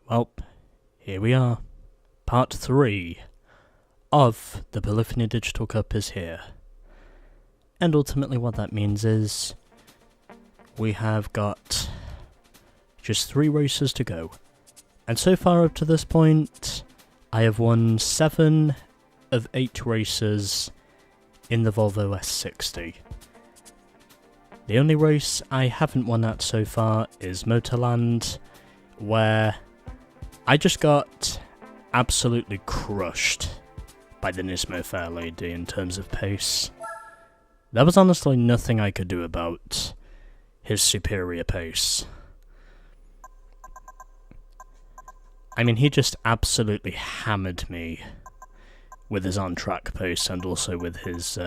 Well, here we are. Part 3 of the Polyphony Digital Cup is here. And ultimately what that means is we have got just 3 races to go. And so far up to this point, I have won 7 of 8 races in the Volvo S60. The only race I haven't won at so far is Motorland, where I just got absolutely crushed by the Turismo fair lady in terms of pace. There was honestly nothing I could do about his superior pace. I mean, he just absolutely hammered me with his on-track pace and also with his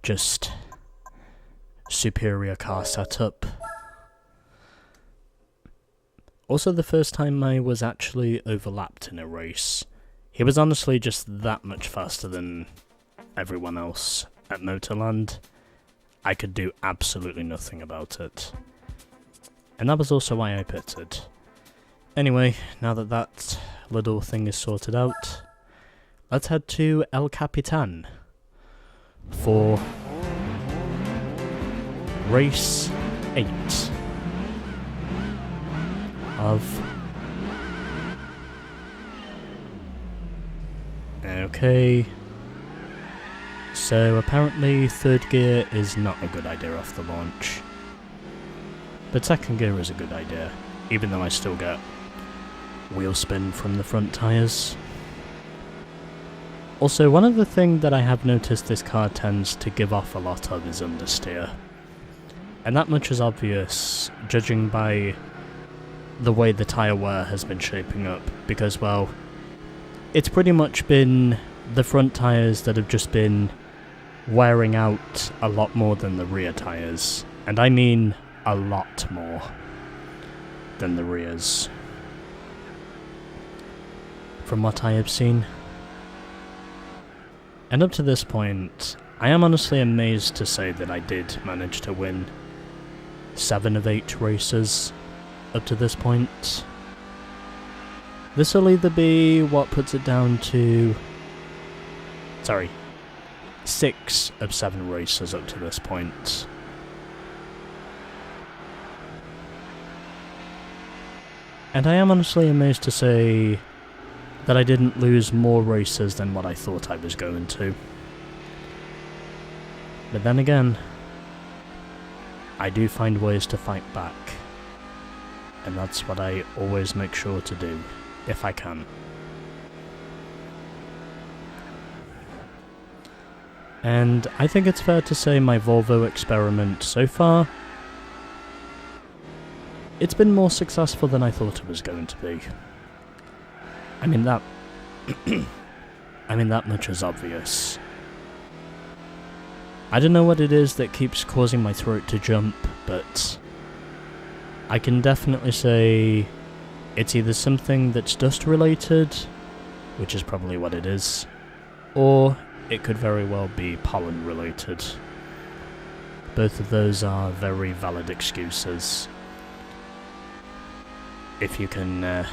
just superior car setup. Also, the first time I was actually overlapped in a race, he was honestly just that much faster than everyone else at Motorland. I could do absolutely nothing about it. And that was also why I pitted. Anyway, now that that little thing is sorted out, let's head to El Capitan for race 8 of... Okay. So apparently third gear is not a good idea off the launch. But second gear is a good idea, even though I still get wheel spin from the front tyres. Also, one other thing that I have noticed this car tends to give off a lot of is understeer. And that much is obvious, judging by the way the tyre wear has been shaping up, because, well, it's pretty much been the front tyres that have just been wearing out a lot more than the rear tyres. And I mean a lot more than the rears, from what I have seen. And up to this point, I am honestly amazed to say that I did manage to win 7 of 8 races up to this point. This will either be what puts it down to... 6 of 7 races up to this point. And I am honestly amazed to say that I didn't lose more races than what I thought I was going to. But then again, I do find ways to fight back. And that's what I always make sure to do, if I can. And I think it's fair to say my Volvo experiment so far, it's been more successful than I thought it was going to be. I mean that much is obvious. I don't know what it is that keeps causing my throat to jump, but I can definitely say it's either something that's dust related, which is probably what it is, or it could very well be pollen related. Both of those are very valid excuses. If you can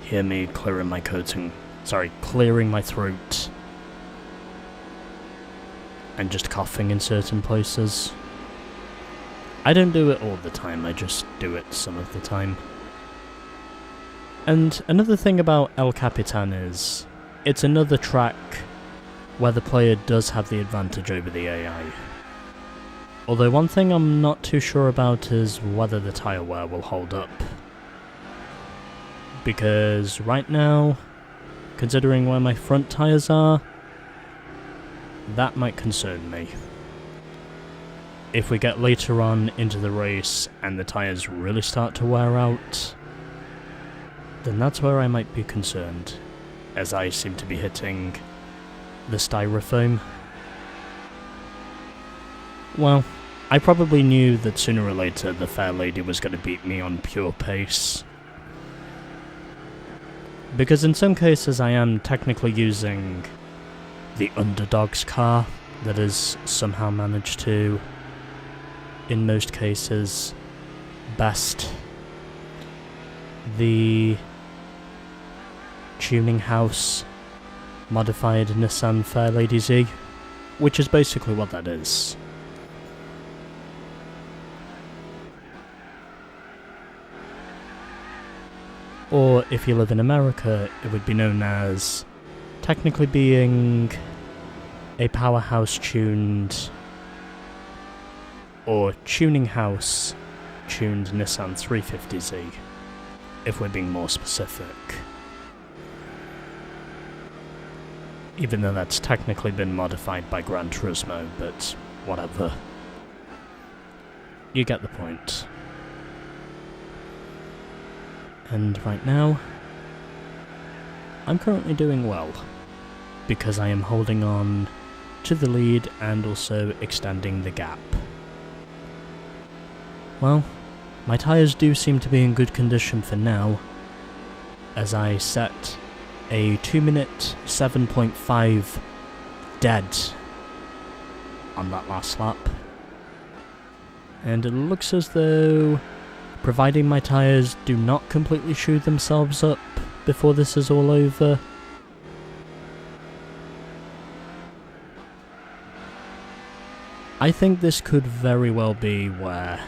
hear me clearing my throat and just coughing in certain places. I don't do it all the time, I just do it some of the time. And another thing about El Capitan is, it's another track where the player does have the advantage over the AI. Although one thing I'm not too sure about is whether the tyre wear will hold up. Because right now, considering where my front tyres are, that might concern me. If we get later on into the race and the tyres really start to wear out, then that's where I might be concerned, as I seem to be hitting the styrofoam. Well, I probably knew that sooner or later the fair lady was going to beat me on pure pace. Because in some cases I am technically using the underdog's car that has somehow managed to, in most cases, best the tuning house modified Nissan Fairlady Z, which is basically what that is. Or if you live in America, it would be known as technically being a powerhouse tuned or tuning house tuned Nissan 350Z, if we're being more specific. Even though that's technically been modified by Gran Turismo, but whatever. You get the point. And right now, I'm currently doing well, because I am holding on to the lead and also extending the gap. Well, my tyres do seem to be in good condition for now, as I set a 2 minute 7.5 dead on that last lap. And it looks as though, providing my tyres do not completely chew themselves up before this is all over, I think this could very well be where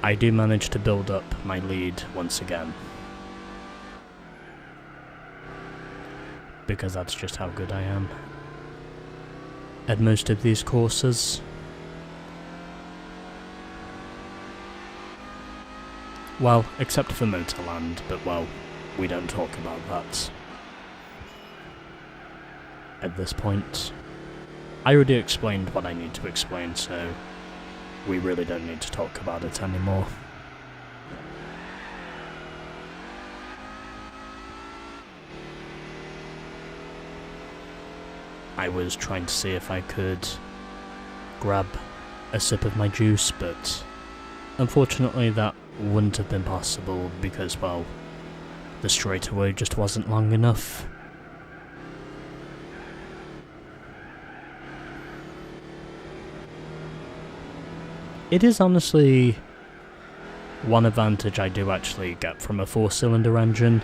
I do manage to build up my lead once again. Because that's just how good I am at most of these courses. Well, except for Motorland, but well, we don't talk about that at this point. I already explained what I need to explain, so we really don't need to talk about it anymore. I was trying to see if I could grab a sip of my juice, but unfortunately that wouldn't have been possible because, well, the straightaway just wasn't long enough. It is honestly one advantage I do actually get from a 4-cylinder engine.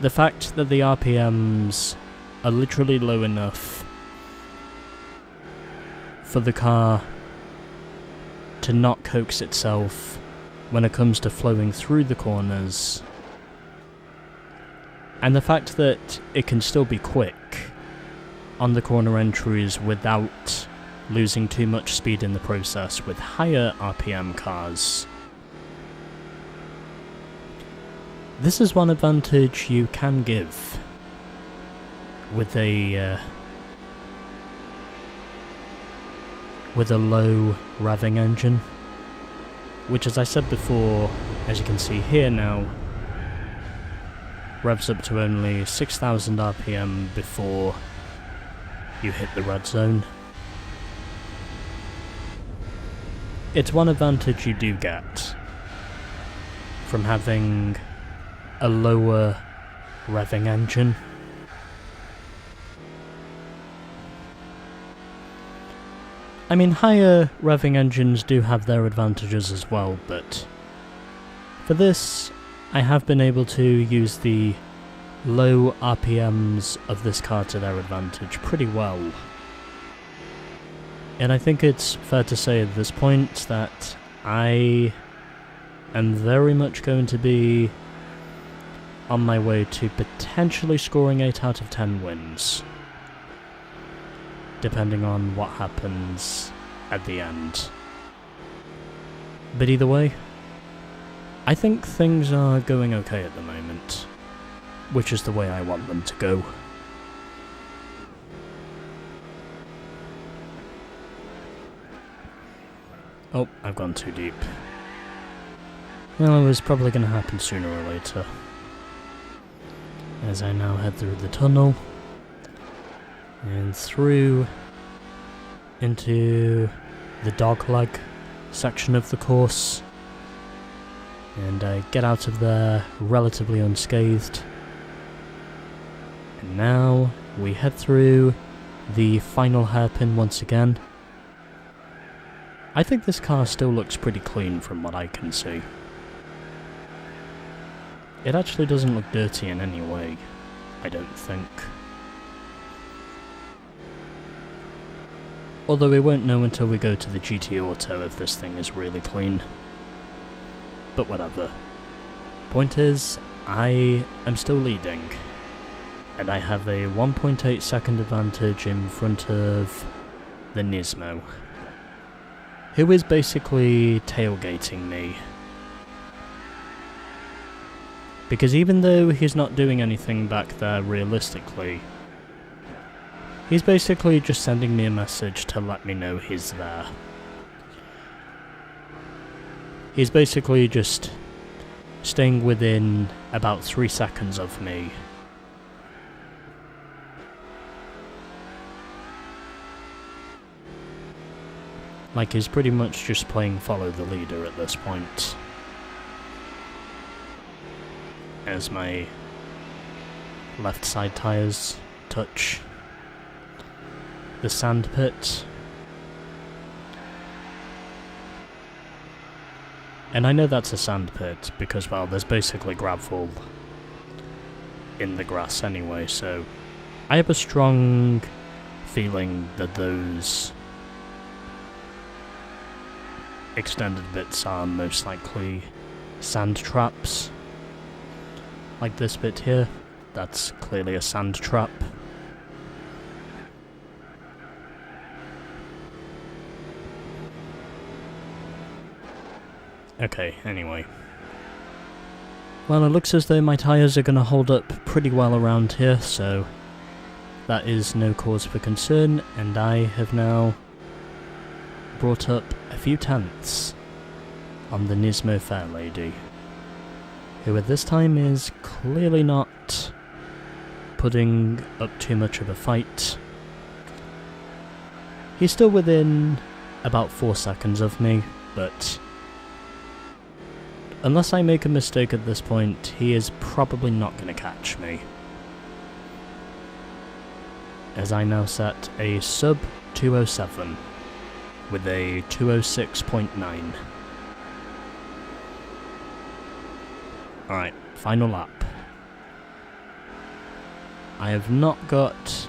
The fact that the RPMs are literally low enough for the car to not coax itself when it comes to flowing through the corners. And the fact that it can still be quick on the corner entries without losing too much speed in the process with higher RPM cars. This is one advantage you can give with a low revving engine, which, as I said before, as you can see here now, revs up to only 6,000 RPM before you hit the red zone. It's one advantage you do get from having a lower revving engine. I mean, higher revving engines do have their advantages as well, but for this, I have been able to use the low RPMs of this car to their advantage pretty well. And I think it's fair to say at this point that I am very much going to be on my way to potentially scoring 8 out of 10 wins, depending on what happens at the end. But either way, I think things are going okay at the moment, which is the way I want them to go. Oh, I've gone too deep. Well, it was probably going to happen sooner or later. As I now head through the tunnel, and through into the dogleg section of the course, and I get out of there relatively unscathed. And now we head through the final hairpin once again. I think this car still looks pretty clean from what I can see. It actually doesn't look dirty in any way, I don't think. Although we won't know until we go to the GT Auto if this thing is really clean. But whatever. Point is, I am still leading. And I have a 1.8 second advantage in front of the Turismo, who is basically tailgating me. Because even though he's not doing anything back there realistically, he's basically just sending me a message to let me know he's there. He's basically just staying within about 3 seconds of me. Like he's pretty much just playing follow the leader at this point. As my left side tyres touch the sand pit. And I know that's a sand pit because, well, there's basically gravel in the grass anyway, so I have a strong feeling that those extended bits are most likely sand traps. Like this bit here, that's clearly a sand trap. Okay, anyway. Well, it looks as though my tyres are going to hold up pretty well around here, so that is no cause for concern, and I have now brought up a few tenths on the Turismo Fair Lady, who at this time is clearly not putting up too much of a fight. He's still within about 4 seconds of me, but unless I make a mistake at this point, he is probably not going to catch me. As I now set a sub 207 with a 206.9. Alright, final lap. I have not got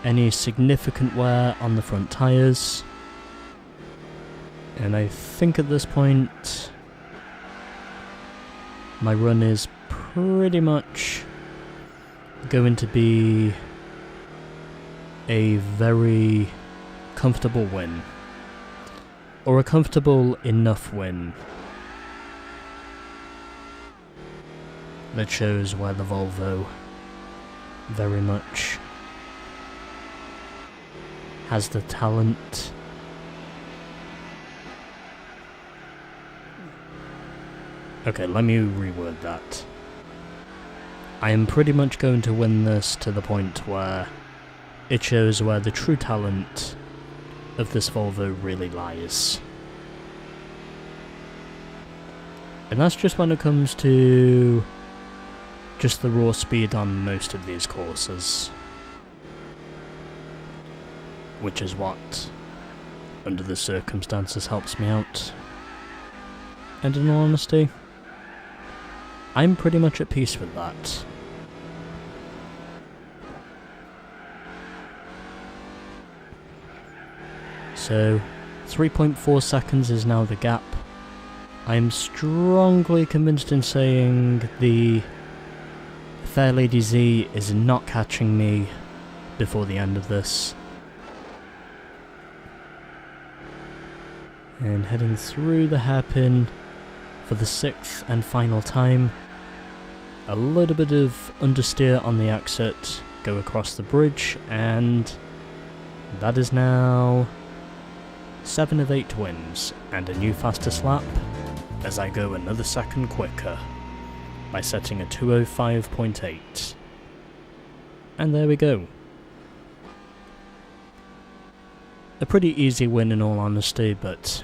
any significant wear on the front tyres, and I think at this point my run is pretty much going to be a very comfortable win, or a comfortable enough win that shows where the Volvo very much has the talent Okay, let me reword that. I am pretty much going to win this to the point where it shows where the true talent of this Volvo really lies. And that's just when it comes to just the raw speed on most of these courses. Which is what, under the circumstances, helps me out. And in all honesty, I'm pretty much at peace with that. So, 3.4 seconds is now the gap. I'm strongly convinced in saying the Fair Lady Z is not catching me before the end of this. And heading through the hairpin for the 6th and final time. A little bit of understeer on the exit, go across the bridge, and that is now 7 of 8 wins, and a new fastest lap as I go another second quicker by setting a 2:05.8. And there we go. A pretty easy win in all honesty, but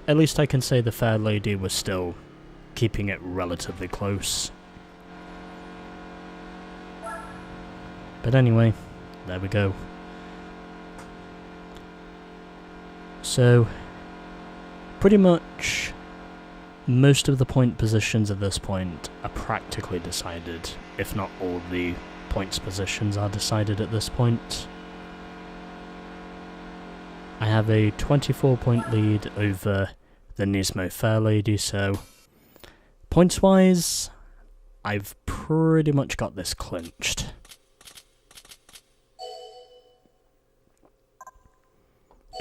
at least I can say the Fair Lady was still keeping it relatively close. But anyway, there we go. So, pretty much most of the point positions at this point are practically decided, if not all the points positions are decided at this point. I have a 24-point lead over the Turismo Fair Lady, so points-wise, I've pretty much got this clinched.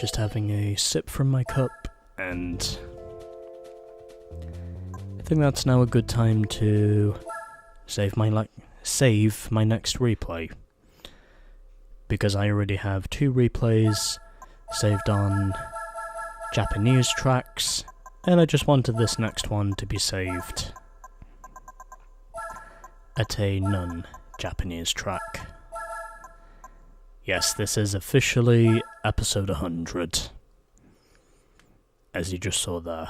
Just having a sip from my cup, and I think that's now a good time to save my next replay, because I already have 2 replays saved on Japanese tracks, and I just wanted this next one to be saved at a non-Japanese track. Yes, this is officially episode 100, as you just saw there.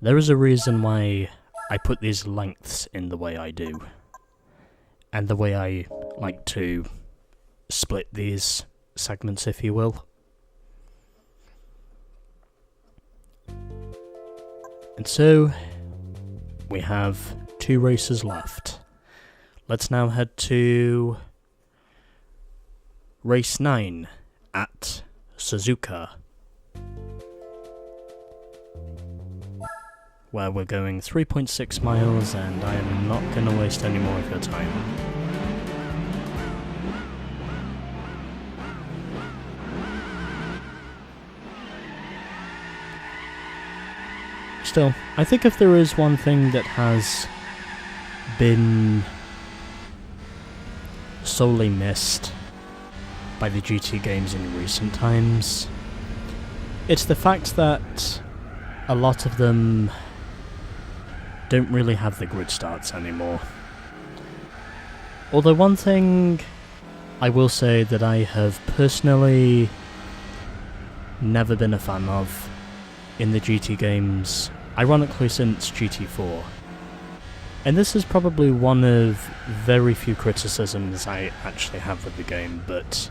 There is a reason why I put these lengths in the way I do, and the way I like to split these segments, if you will. And so, we have 2 races left. Let's now head to race 9 at Suzuka, where we're going 3.6 miles, and I am not going to waste any more of your time. Still, I think if there is one thing that has been solely missed by the GT games in recent times, it's the fact that a lot of them don't really have the grid starts anymore. Although one thing I will say that I have personally never been a fan of in the GT games, ironically since GT4, and this is probably one of very few criticisms I actually have with the game, but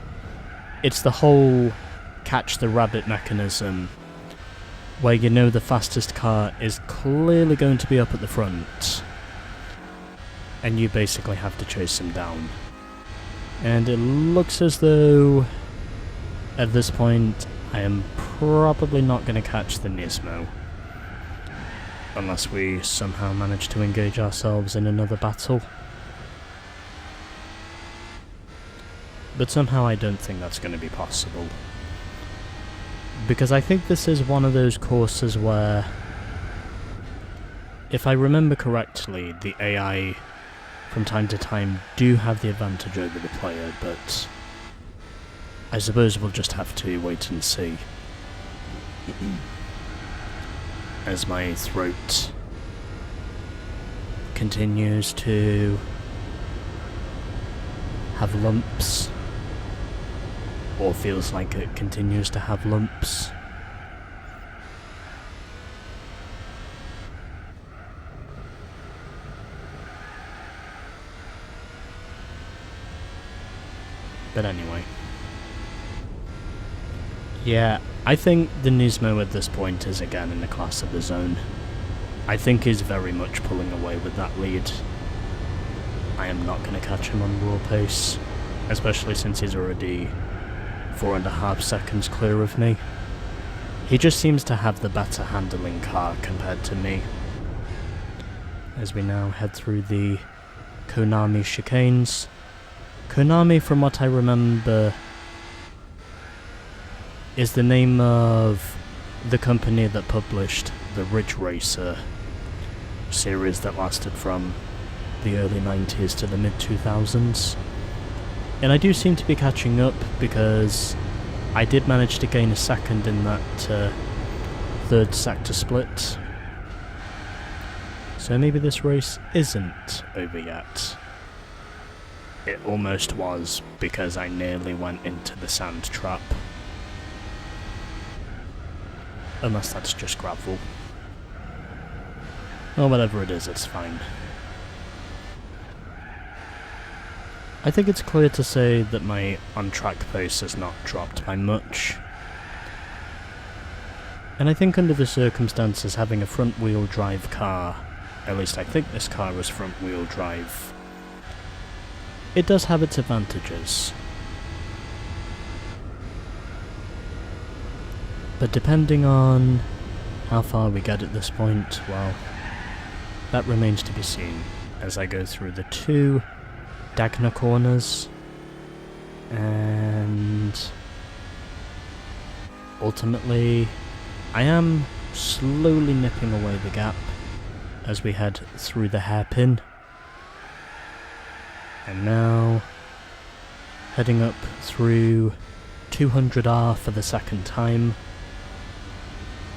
it's the whole catch the rabbit mechanism, where you know the fastest car is clearly going to be up at the front, and you basically have to chase him down. And it looks as though, at this point, I am probably not going to catch the Turismo, unless we somehow manage to engage ourselves in another battle. But somehow I don't think that's going to be possible, because I think this is one of those courses where, if I remember correctly, the AI from time to time do have the advantage over the player, but I suppose we'll just have to wait and see. As my throat continues to have lumps, or feels like it continues to have lumps. But anyway. Yeah, I think the Turismo at this point is again in the class of his own. I think he's very much pulling away with that lead. I am not going to catch him on raw pace, especially since he's already 4.5 seconds clear of me. He just seems to have the better handling car compared to me. As we now head through the Konami chicanes. Konami, from what I remember, is the name of the company that published the Ridge Racer series that lasted from the early 90s to the mid 2000s. And I do seem to be catching up, because I did manage to gain a second in that third sector split. So maybe this race isn't over yet. It almost was, because I nearly went into the sand trap. Unless that's just gravel. Or whatever it is, it's fine. I think it's clear to say that my on-track pace has not dropped by much. And I think under the circumstances, having a front-wheel drive car, at least I think this car is front-wheel drive, it does have its advantages. But depending on how far we get at this point, well, that remains to be seen as I go through the 2 Dagna corners, and ultimately I am slowly nipping away the gap as we head through the hairpin, and now heading up through 200R for the second time.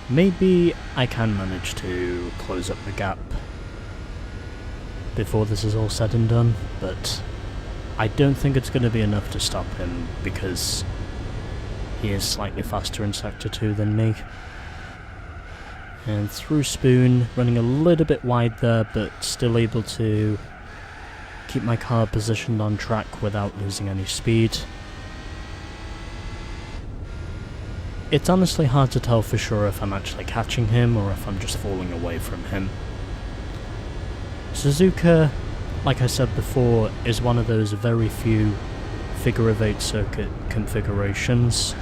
Maybe I can manage to close up the gap before this is all said and done, but I don't think it's going to be enough to stop him because he is slightly faster in Sector 2 than me. And through Spoon, running a little bit wide there, but still able to keep my car positioned on track without losing any speed. It's honestly hard to tell for sure if I'm actually catching him or if I'm just falling away from him. Suzuka, like I said before, is one of those very few figure of 8 circuit configurations,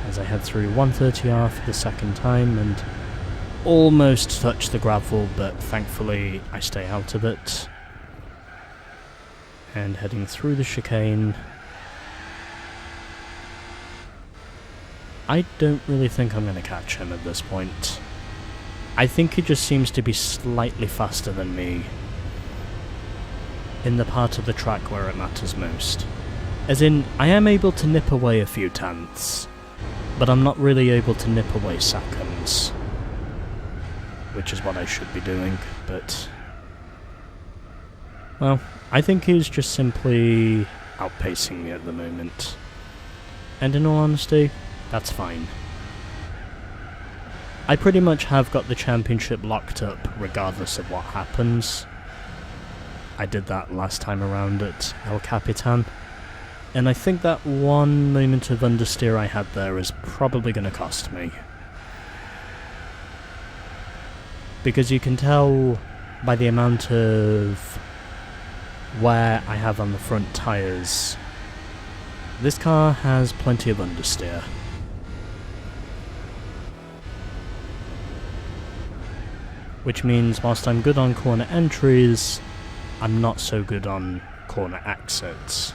as I head through 130R for the second time and almost touch the gravel, but thankfully I stay out of it. And heading through the chicane, I don't really think I'm going to catch him at this point. I think he just seems to be slightly faster than me in the part of the track where it matters most. As in, I am able to nip away a few tenths, but I'm not really able to nip away seconds, which is what I should be doing, but well, I think he's just simply outpacing me at the moment. And in all honesty, that's fine. I pretty much have got the championship locked up regardless of what happens. I did that last time around at El Capitan, and I think that one moment of understeer I had there is probably going to cost me. Because you can tell by the amount of wear I have on the front tyres, this car has plenty of understeer. Which means whilst I'm good on corner entries, I'm not so good on corner exits.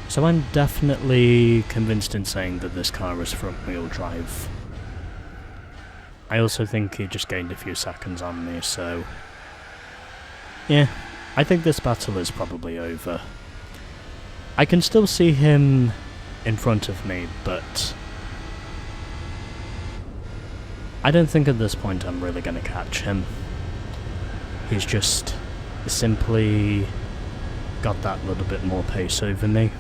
So I'm definitely convinced in saying that this car is front wheel drive. I also think he just gained a few seconds on me, so yeah, I think this battle is probably over. I can still see him in front of me, but I don't think at this point I'm really going to catch him. He's just simply got that little bit more pace over me.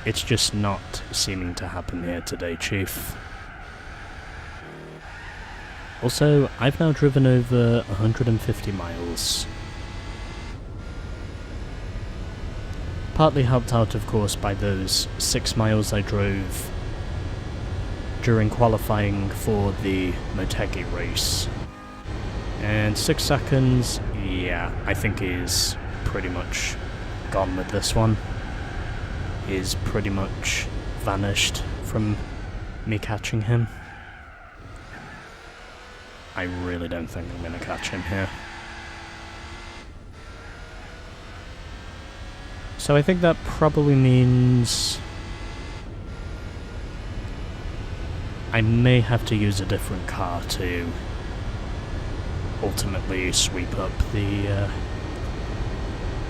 It's just not seeming to happen here today, Chief. Also, I've now driven over 150 miles. Partly helped out, of course, by those 6 miles I drove during qualifying for the Motegi race. And 6 seconds, yeah, I think he's pretty much gone with this one. He's pretty much vanished from me catching him. I really don't think I'm going to catch him here. So I think that probably means I may have to use a different car to ultimately sweep up the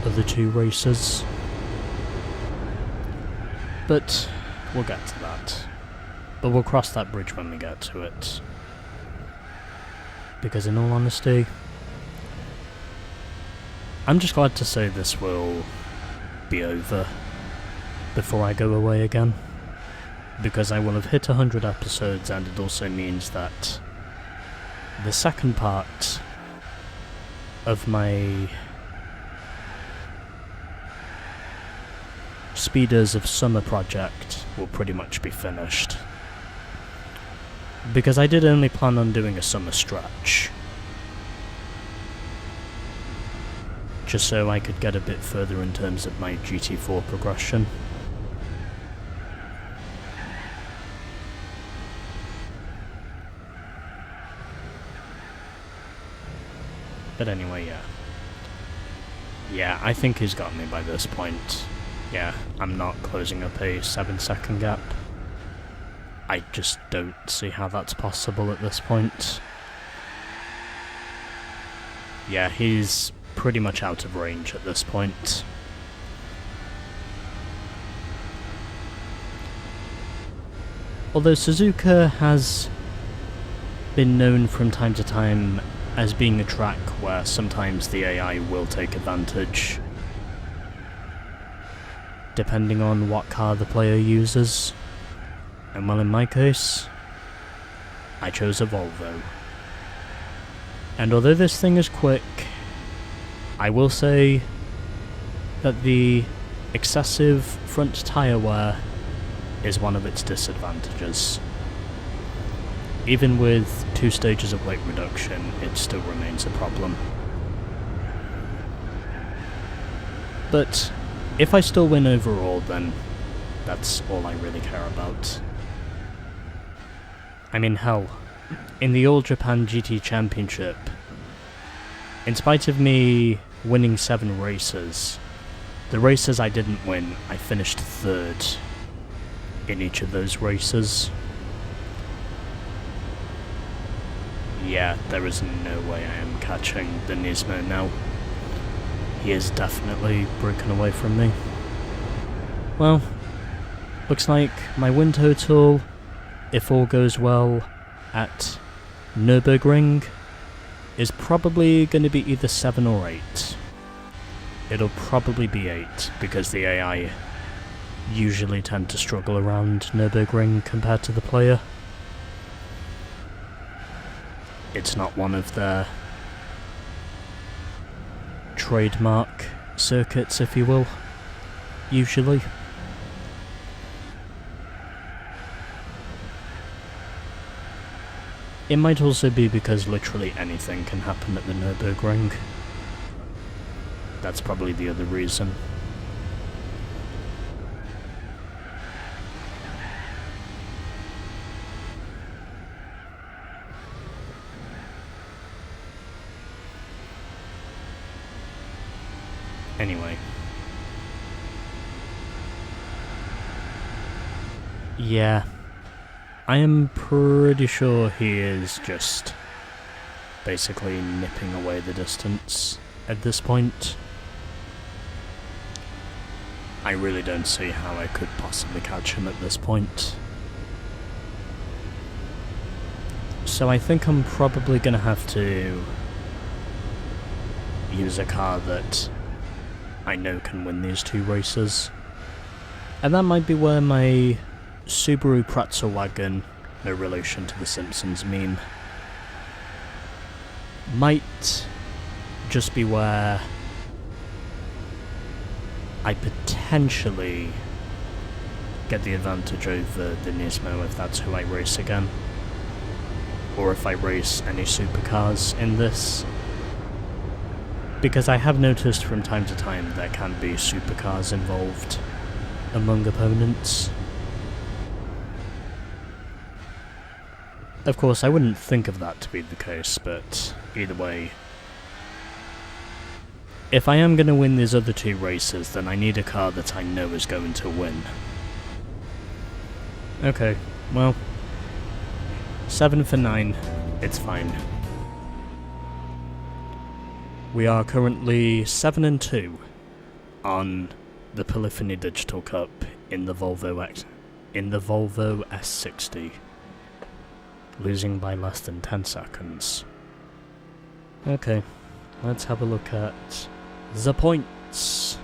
other 2 races. But we'll get to that. But we'll cross that bridge when we get to it. Because in all honesty, I'm just glad to say this will be over before I go away again. Because I will have hit 100 episodes, and it also means that the second part of my Speeders of Summer project will pretty much be finished. Because I did only plan on doing a summer stretch. Just so I could get a bit further in terms of my GT4 progression. But anyway, yeah. Yeah, I think he's got me by this point. Yeah, I'm not closing up a 7-second gap. I just don't see how that's possible at this point. Yeah, he's pretty much out of range at this point. Although Suzuka has been known from time to time as being a track where sometimes the AI will take advantage, depending on what car the player uses. And well, in my case, I chose a Volvo. And although this thing is quick, I will say that the excessive front tyre wear is one of its disadvantages. Even with 2 stages of weight reduction, it still remains a problem. But if I still win overall, then that's all I really care about. I mean, hell, in the All Japan GT Championship, in spite of me winning 7 races, the races I didn't win, I finished 3rd in each of those races. Yeah, there is no way I am catching the Turismo now. He is definitely broken away from me. Well, looks like my win total, if all goes well, at Nürburgring, is probably going to be either 7 or 8. It'll probably be 8, because the AI usually tend to struggle around Nürburgring compared to the player. It's not one of their trademark circuits, if you will, usually. It might also be because literally anything can happen at the Nürburgring. That's probably the other reason. Anyway. Yeah. I am pretty sure he is just basically nipping away the distance at this point. I really don't see how I could possibly catch him at this point. So I think I'm probably going to have to use a car that I know can win these 2 races. And that might be where my Subaru Pretzelwagen, no relation to the Simpsons meme, might just be where I potentially get the advantage over the Turismo if that's who I race again. Or if I race any supercars in this. Because I have noticed from time to time there can be supercars involved among opponents. Of course, I wouldn't think of that to be the case, but either way, if I am going to win these other 2 races, then I need a car that I know is going to win. Okay, well, 7 for 9, it's fine. We are currently 7 and 2 on the Polyphony Digital Cup in the Volvo S60. Losing by less than 10 seconds. Okay, let's have a look at the points.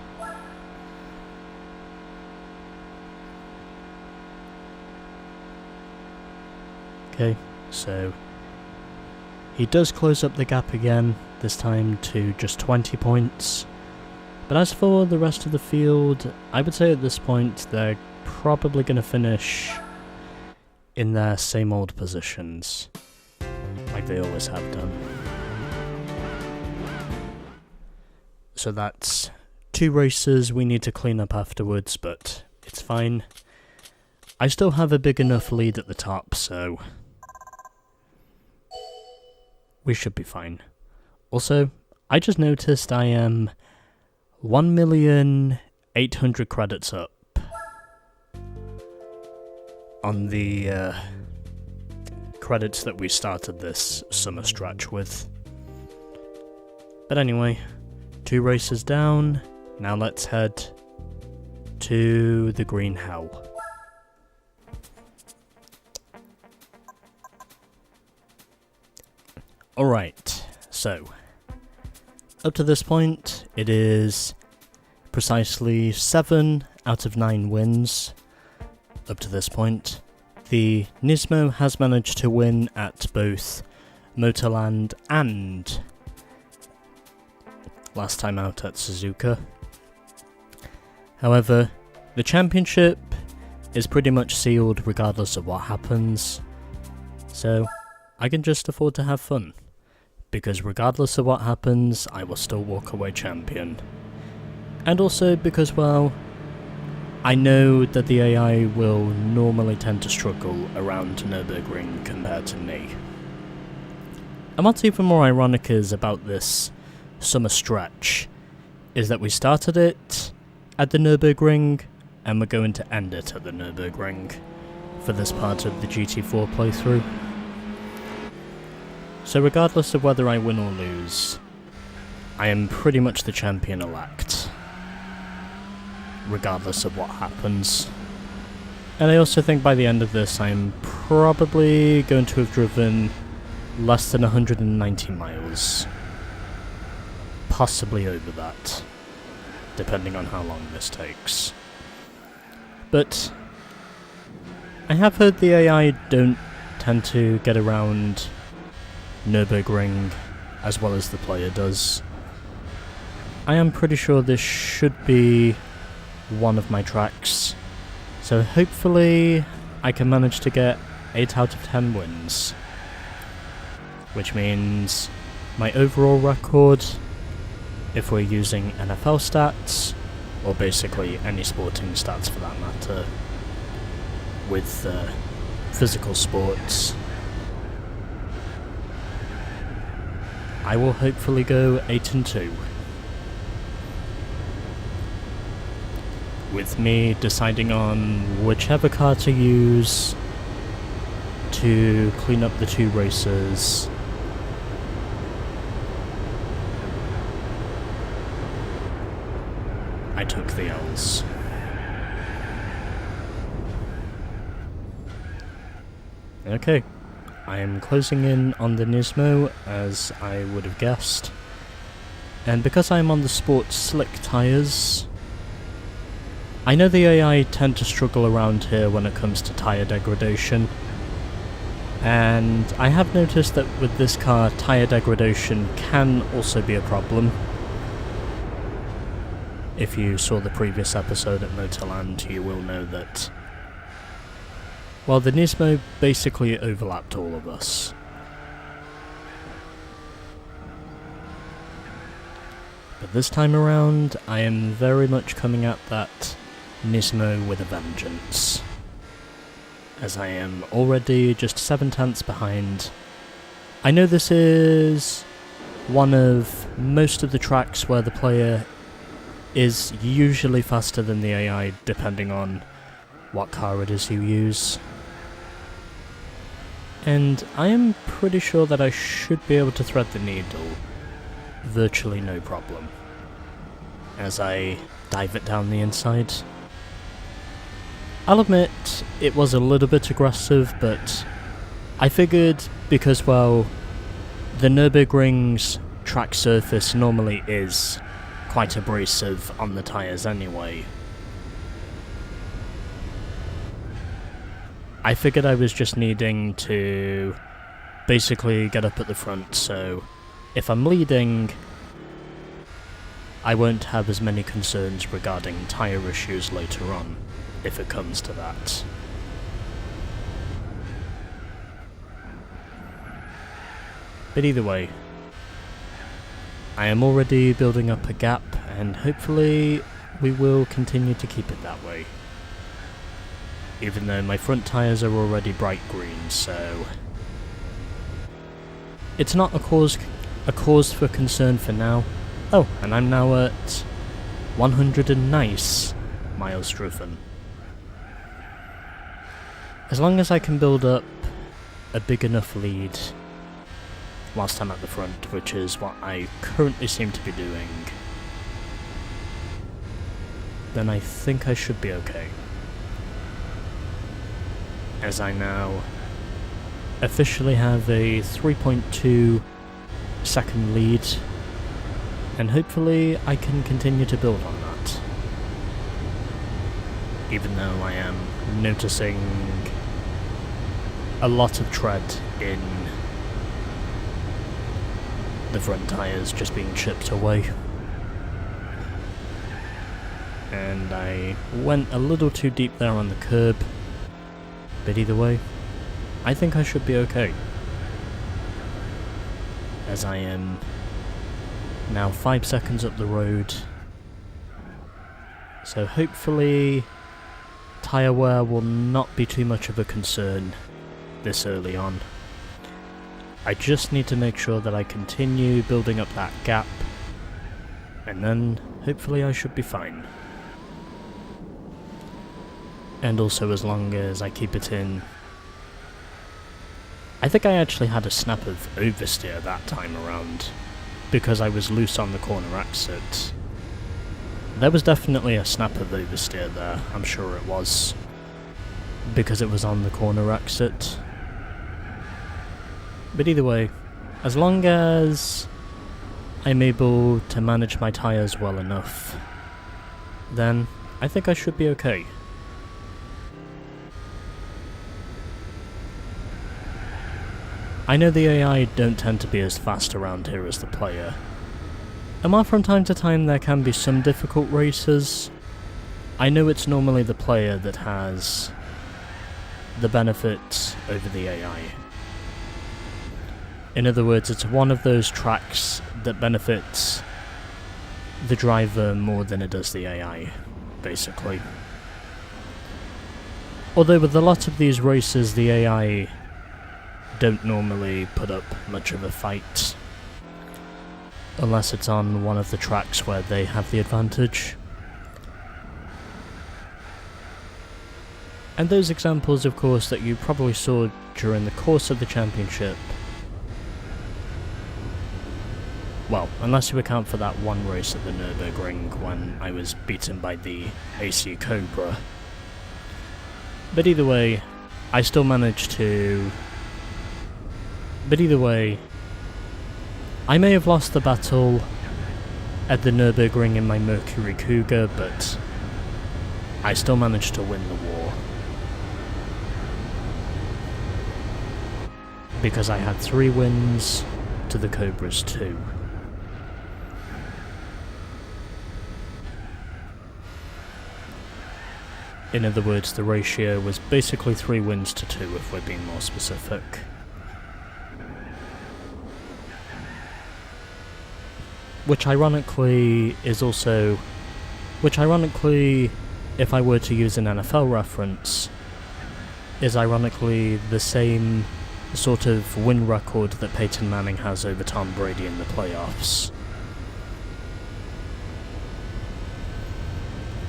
Okay, so He does close up the gap again, this time to just 20 points. But as for the rest of the field, I would say at this point they're probably going to finish in their same old positions, like they always have done. So that's 2 races we need to clean up afterwards, but it's fine. I still have a big enough lead at the top, so we should be fine. Also, I just noticed I am 1,800,000 credits up on the credits that we started this summer stretch with. But anyway, 2 races down, now let's head to the green hell. Alright, so up to this point it is precisely 7 out of 9 wins. Up to this point, the Turismo has managed to win at both Motorland and last time out at Suzuka. However, the championship is pretty much sealed regardless of what happens, so I can just afford to have fun, because regardless of what happens, I will still walk away champion. And also because, well, I know that the AI will normally tend to struggle around Nürburgring compared to me. And what's even more ironic is about this summer stretch is that we started it at the Nürburgring and we're going to end it at the Nürburgring for this part of the GT4 playthrough. So regardless of whether I win or lose, I am pretty much the champion-elect, regardless of what happens. And I also think by the end of this I'm probably going to have driven less than 190 miles. Possibly over that, depending on how long this takes. But I have heard the AI don't tend to get around Nürburgring as well as the player does. I am pretty sure this should be one of my tracks, so hopefully I can manage to get 8 out of 10 wins, which means my overall record, if we're using NFL stats, or basically any sporting stats for that matter, with physical sports, I will hopefully go 8-2. With me deciding on whichever car to use to clean up the 2 races. I took the L's. Okay, I am closing in on the Turismo as I would have guessed, and because I'm on the Sport Slick tyres, I know the AI tend to struggle around here when it comes to tyre degradation, and I have noticed that with this car tyre degradation can also be a problem. If you saw the previous episode at Motorland, you will know that, well, the Turismo basically overlapped all of us. But this time around, I am very much coming at that Turismo with a vengeance, as I am already just 7/10 behind. I know this is one of most of the tracks where the player is usually faster than the AI, depending on what car it is you use. And I am pretty sure that I should be able to thread the needle virtually no problem as I dive it down the inside. I'll admit it was a little bit aggressive, but I figured because, well, the Nürburgring's track surface normally is quite abrasive on the tyres anyway. I figured I was just needing to basically get up at the front, so if I'm leading, I won't have as many concerns regarding tyre issues later on, if it comes to that. But either way, I am already building up a gap, and hopefully we will continue to keep it that way. Even though my front tyres are already bright green, so it's not a cause for concern for now. Oh, and I'm now at 100 and nice miles driven. As long as I can build up a big enough lead whilst I'm at the front, which is what I currently seem to be doing, then I think I should be okay. As I now officially have a 3.2 second lead, and hopefully I can continue to build on that. Even though I am noticing a lot of tread in the front tyres just being chipped away. And I went a little too deep there on the curb, but either way, I think I should be okay. As I am now 5 seconds up the road, so hopefully tyre wear will not be too much of a concern this early on. I just need to make sure that I continue building up that gap, and then hopefully I should be fine. And also, as long as I keep it in... I think I actually had a snap of oversteer that time around, because I was loose on the corner exit. There was definitely a snap of oversteer there, I'm sure it was, because it was on the corner exit. But either way, as long as I'm able to manage my tyres well enough, then I think I should be okay. I know the AI don't tend to be as fast around here as the player, and while from time to time there can be some difficult races, I know it's normally the player that has the benefit over the AI. In other words, it's one of those tracks that benefits the driver more than it does the AI, basically. Although with a lot of these races, the AI don't normally put up much of a fight, unless it's on one of the tracks where they have the advantage. And those examples, of course, that you probably saw during the course of the championship, well, unless you account for that one race at the Nürburgring when I was beaten by the AC Cobra. But either way, I still managed to... But either way, I may have lost the battle at the Nürburgring in my Mercury Cougar, but I still managed to win the war. Because I had 3 wins to the Cobra's 2. In other words, the ratio was basically 3 wins to 2, if we're being more specific. Which ironically, if I were to use an NFL reference, is ironically the same sort of win record that Peyton Manning has over Tom Brady in the playoffs.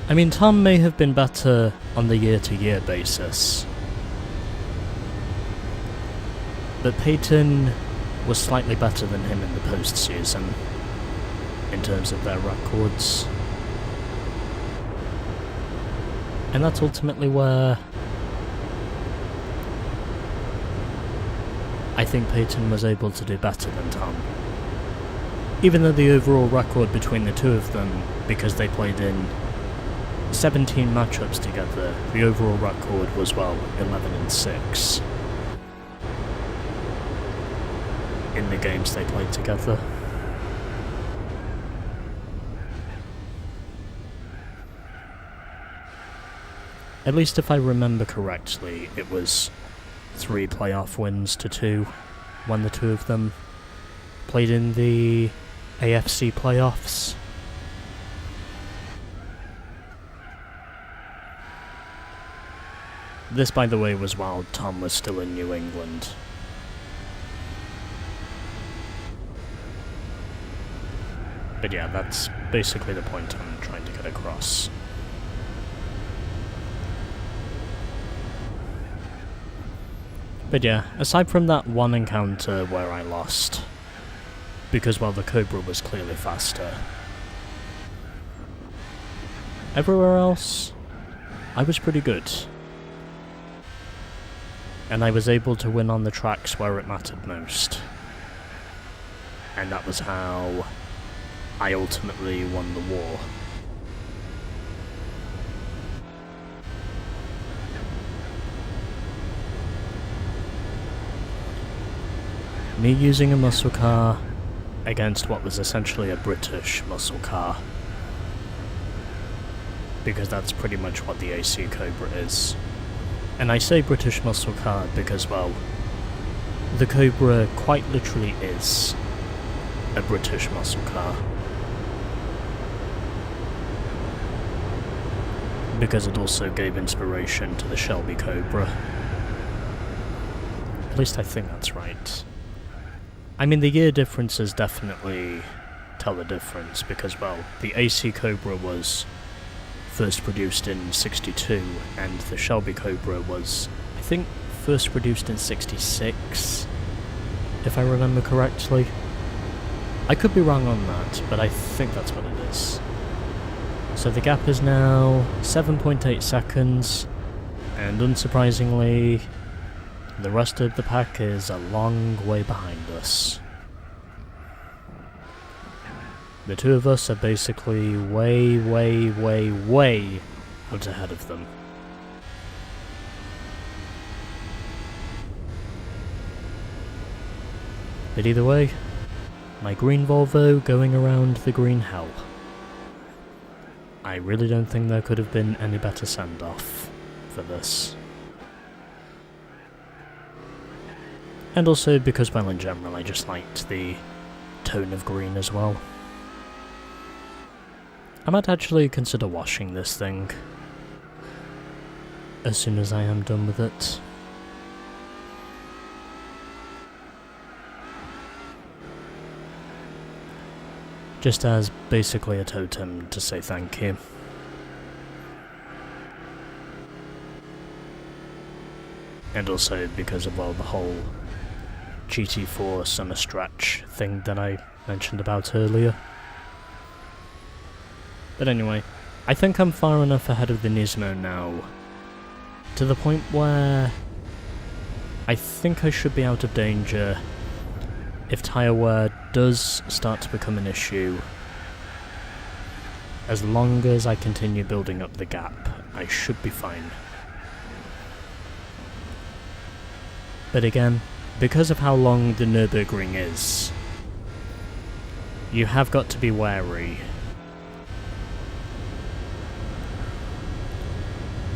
I mean, Tom may have been better on the year-to-year basis, but Peyton was slightly better than him in the postseason, in terms of their records. And that's ultimately where I think Peyton was able to do better than Tom. Even though the overall record between the two of them, because they played in 17 matchups together, the overall record was, well, 11-6. in the games they played together. At least if I remember correctly, it was 3 playoff wins to 2 when the two of them played in the AFC playoffs. This, by the way, was while Tom was still in New England. But yeah, that's basically the point I'm trying to get across. But yeah, aside from that one encounter where I lost, because, well, the Cobra was clearly faster, everywhere else, I was pretty good. And I was able to win on the tracks where it mattered most. And that was how I ultimately won the war. Me using a muscle car against what was essentially a British muscle car. Because that's pretty much what the AC Cobra is. And I say British muscle car because, well, the Cobra quite literally is a British muscle car. Because it also gave inspiration to the Shelby Cobra. At least I think that's right. I mean, the year differences definitely tell the difference, because, well, the AC Cobra was first produced in 62, and the Shelby Cobra was, I think, first produced in 66, if I remember correctly. I could be wrong on that, but I think that's what it is. So the gap is now 7.8 seconds, and unsurprisingly, the rest of the pack is a long way behind us. The two of us are basically way out ahead of them. But either way, my green Volvo going around the green hell. I really don't think there could have been any better send-off for this. And also because, well, in general, I just liked the tone of green as well. I might actually consider washing this thing as soon as I am done with it. Just as basically a totem to say thank you. And also because of, well, the whole GT4 summer stretch thing that I mentioned about earlier. But anyway, I think I'm far enough ahead of the Turismo now, to the point where I think I should be out of danger. If tyre wear does start to become an issue, as long as I continue building up the gap, I should be fine. But again, because of how long the Nürburgring is, you have got to be wary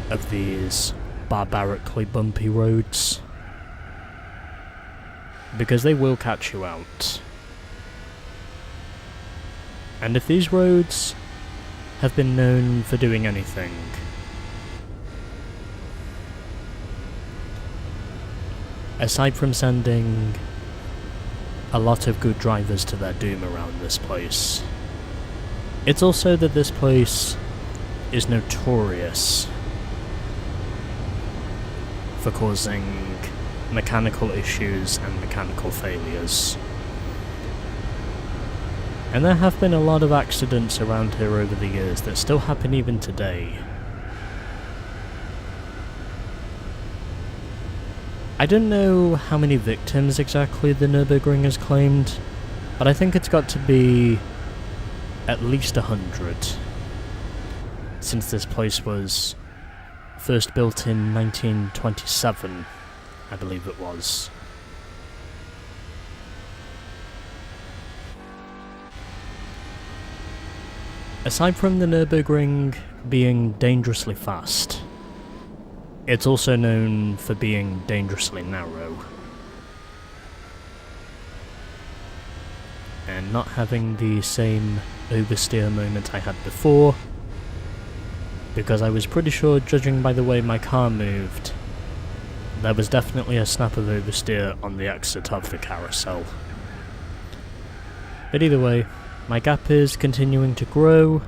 of these barbarically bumpy roads, because they will catch you out. And if these roads have been known for doing anything, aside from sending a lot of good drivers to their doom around this place, it's also that this place is notorious for causing mechanical issues and mechanical failures. And there have been a lot of accidents around here over the years that still happen even today. I don't know how many victims exactly the Nürburgring has claimed, but I think it's got to be at least 100, since this place was first built in 1927, I believe it was. Aside from the Nürburgring being dangerously fast, it's also known for being dangerously narrow. And not having the same oversteer moment I had before, because I was pretty sure, judging by the way my car moved, there was definitely a snap of oversteer on the exit of the carousel. But either way, my gap is continuing to grow,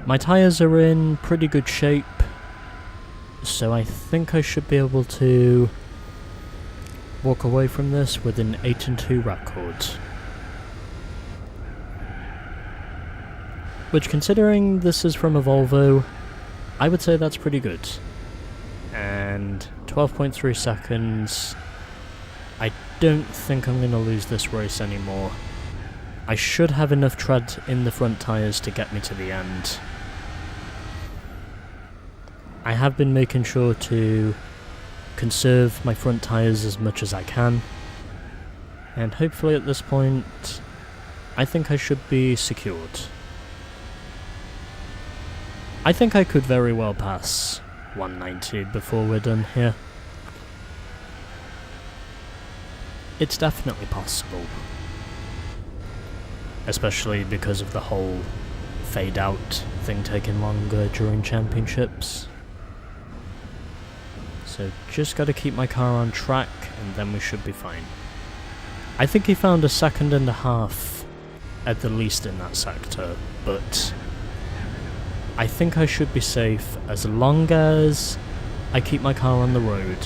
my tyres are in pretty good shape, so I think I should be able to walk away from this with an 8-2 record. Which, considering this is from a Volvo, I would say that's pretty good. And 12.3 seconds, I don't think I'm going to lose this race anymore. I should have enough tread in the front tyres to get me to the end. I have been making sure to conserve my front tyres as much as I can, and hopefully at this point, I think I should be secured. I think I could very well pass 190 before we're done here. It's definitely possible. Especially because of the whole fade out thing taking longer during championships. So just gotta keep my car on track and then we should be fine. I think he found a 1.5 seconds at the least in that sector, but I think I should be safe as long as I keep my car on the road.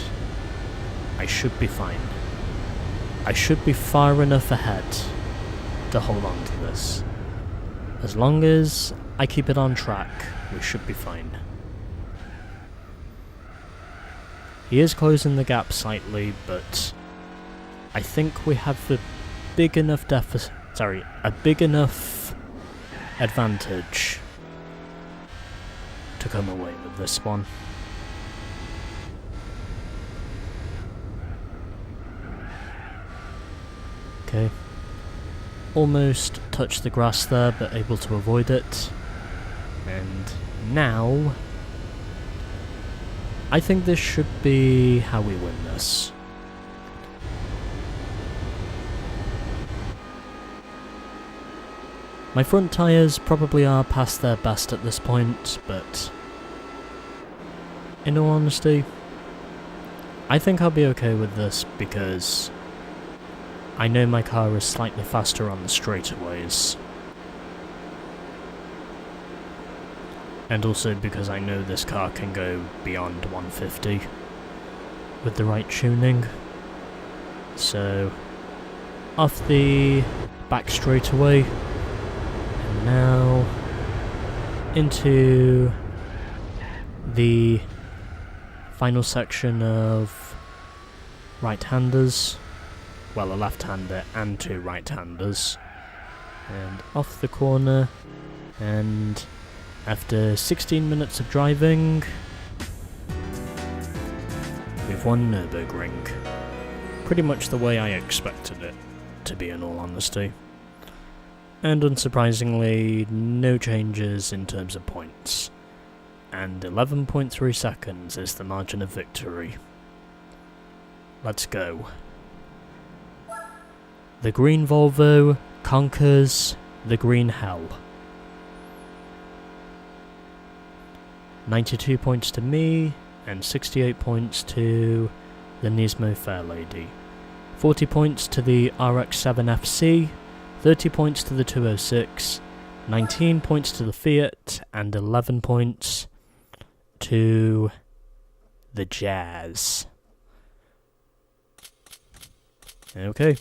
I should be fine. I should be far enough ahead to hold on to this. As long as I keep it on track, we should be fine. He is closing the gap slightly, but I think we have a big enough advantage to come away with this one. Okay. Almost touched the grass there, but able to avoid it. And now, I think this should be how we win this. My front tyres probably are past their best at this point, but in all honesty, I think I'll be okay with this because I know my car is slightly faster on the straightaways. And also because I know this car can go beyond 150 with the right tuning. So, off the back straightaway. Now into the final section of right-handers, well, a left-hander and 2 right-handers, and off the corner, and after 16 minutes of driving, we've won Nürburgring. Pretty much the way I expected it to be, in all honesty. And unsurprisingly, no changes in terms of points. And 11.3 seconds is the margin of victory. Let's go. The green Volvo conquers the green hell. 92 points to me, and 68 points to the Turismo Fairlady. 40 points to the RX-7 FC, 30 points to the 206, 19 points to the Fiat, and 11 points to the Jazz. Okay.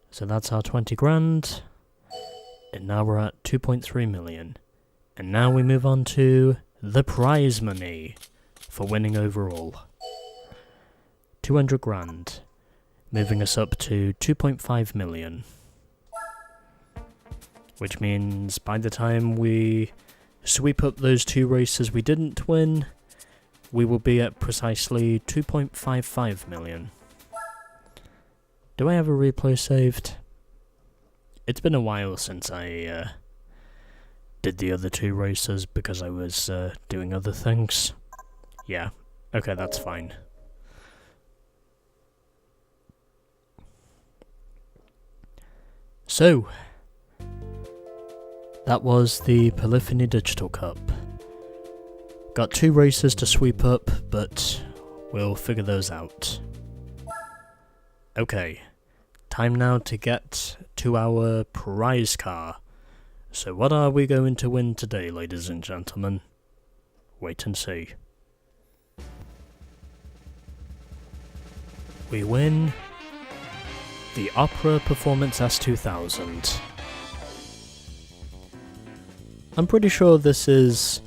So that's our 20 grand, and now we're at 2.3 million. And now we move on to the prize money for winning overall. 200 grand. Moving us up to 2.5 million. Which means by the time we sweep up those 2 races we didn't win, we will be at precisely 2.55 million. Do I have a replay saved? It's been a while since I did the other 2 races because I was doing other things. Yeah, okay, that's fine. So, that was the Polyphony Digital Cup. Got 2 races to sweep up, but we'll figure those out. Okay, time now to get to our prize car. So what are we going to win today, ladies and gentlemen? Wait and see. We win the Opera Performance S2000. I'm pretty sure this is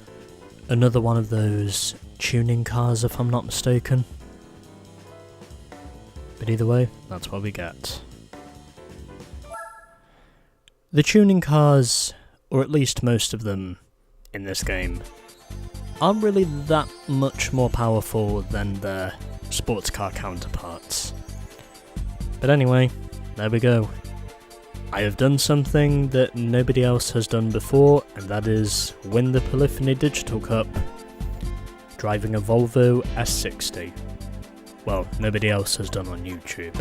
another one of those tuning cars, if I'm not mistaken. But either way, that's what we get. The tuning cars, or at least most of them in this game, aren't really that much more powerful than their sports car counterparts. But anyway, there we go. I have done something that nobody else has done before, and that is win the Polyphony Digital Cup driving a Volvo S60. Well, nobody else has done on YouTube.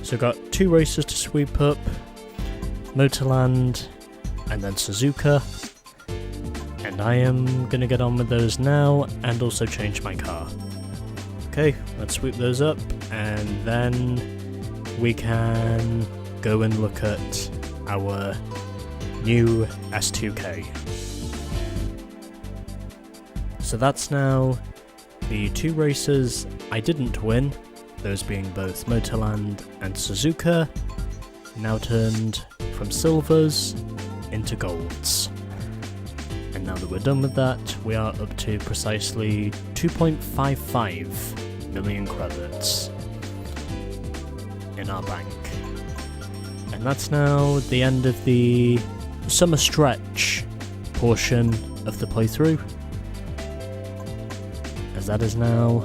So got 2 races to sweep up, Motorland and then Suzuka, and I am gonna get on with those now and also change my car. Okay, let's sweep those up and then we can go and look at our new S2K. So that's now the 2 races I didn't win, those being both Motorland and Suzuka, now turned from silvers into golds. And now that we're done with that, we are up to precisely 2.55 million credits in our bank. And that's now the end of the summer stretch portion of the playthrough, as that is now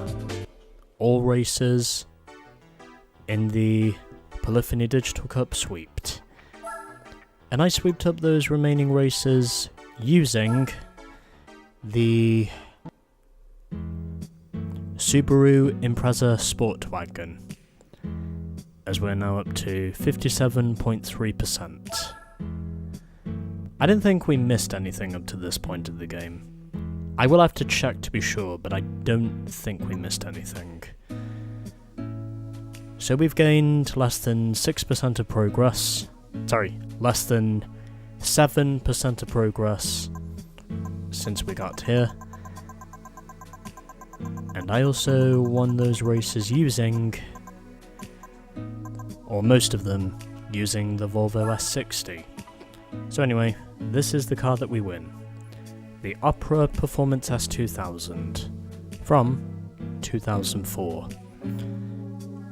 all races in the Polyphony Digital Cup sweeped. And I sweeped up those remaining races using the Subaru Impreza Sportwagen, as we're now up to 57.3%. I didn't think we missed anything up to this point of the game. I will have to check to be sure, but I don't think we missed anything. So we've gained less than 6% of progress. Sorry, less than 7% of progress since we got here. And I also won those races using, or most of them, using the Volvo S60. So anyway, this is the car that we win. The Opera Performance S2000 from 2004.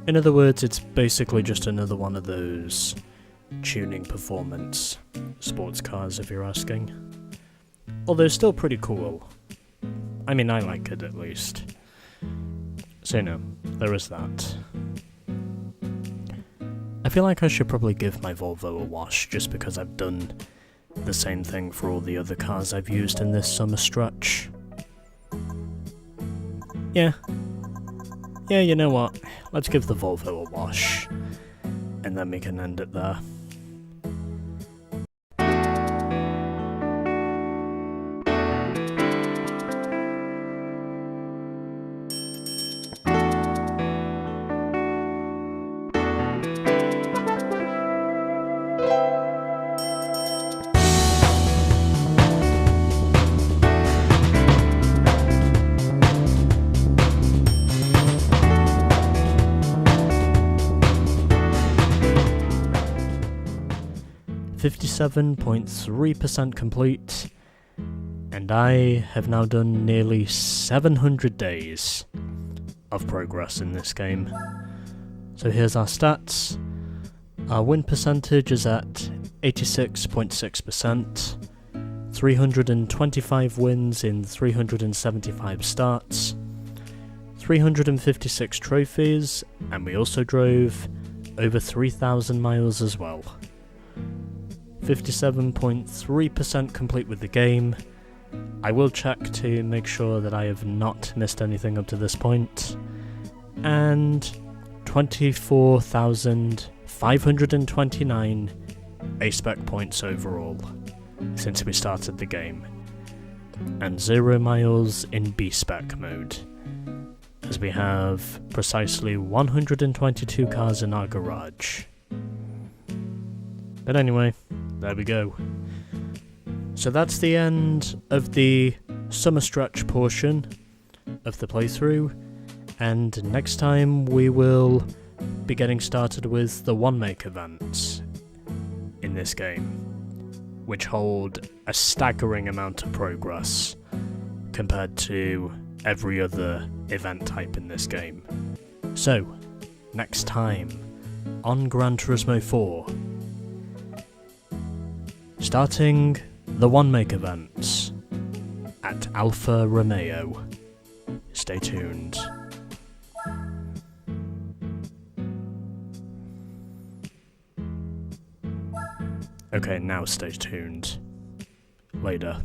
In other words, it's basically just another one of those tuning performance sports cars, if you're asking. Although still pretty cool. I mean, I like it at least. So no, there is that. I feel like I should probably give my Volvo a wash, just because I've done the same thing for all the other cars I've used in this summer stretch. Yeah, you know what? Let's give the Volvo a wash, and then we can end it there. .3% complete, and I have now done nearly 700 days of progress in this game. So here's our stats. Our win percentage is at 86.6%, 325 wins in 375 starts, 356 trophies, and we also drove over 3,000 miles as well. 57.3% complete with the game. I will check to make sure that I have not missed anything up to this point. And 24,529 A-spec points overall since we started the game. And 0 miles in B-spec mode, as we have precisely 122 cars in our garage. But anyway, there we go. So that's the end of the summer stretch portion of the playthrough, and next time we will be getting started with the one make events in this game, which hold a staggering amount of progress compared to every other event type in this game. So, next time on Gran Turismo 4, starting the one make events at Alfa Romeo. Stay tuned. Okay, now stay tuned. Later.